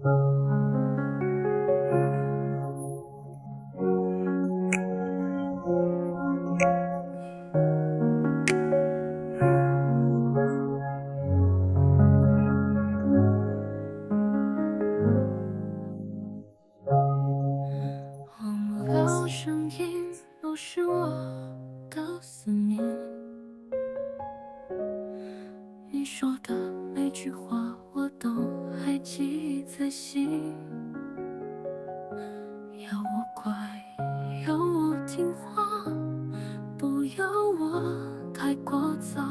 忘不了声音，都是我的思念。你说的每句话，我都还记在心。要我乖，要我听话，不要我太过早。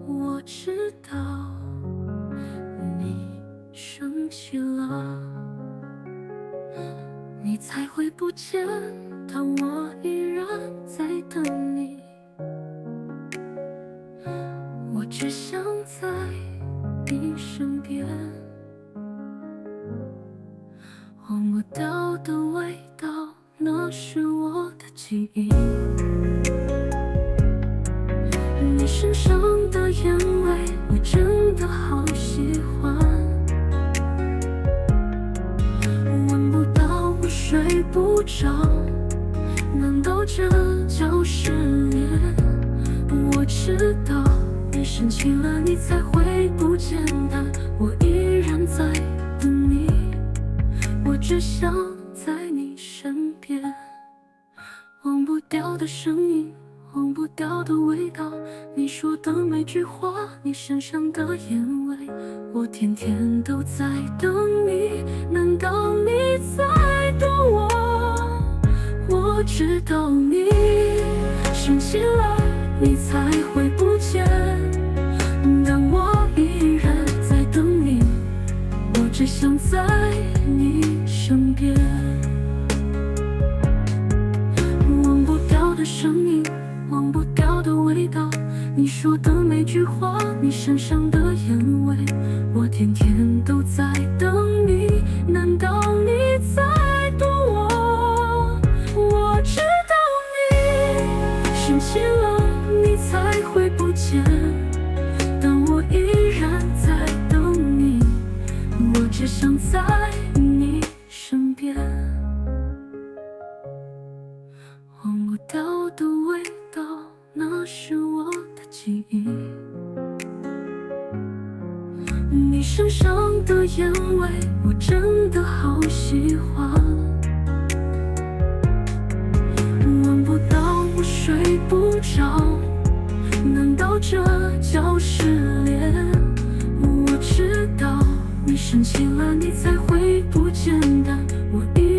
我知道你生气了，你才会不见，但我依然在等你。我只想在你身边，忘不掉的味道，那是我的记忆。你身上的烟味，我真的好喜欢。闻不到，我睡不着，难道这叫失恋？我知道你生气了，你才会不简单。我依然在等你，我只想在你身边。忘不掉的声音，忘不掉的味道，你说的每句话，你身上的烟味，我天天都在等你。难道你在等我？我知道你生气了，你才会不见，但我依然在等你，我只想在你身边。忘不掉的声音，忘不掉的味道，你说的每句话，你身上的烟味，我天天都在等你。难道你在等我？我知道你生气了，你才会不见，但我依然在等你，我只想在你身边。忘不掉的味道，那是我的记忆。你身上的烟味，我真的好喜欢。闻不到，我睡不着，难道这叫失恋？我知道你生气了，你才会不简单。我依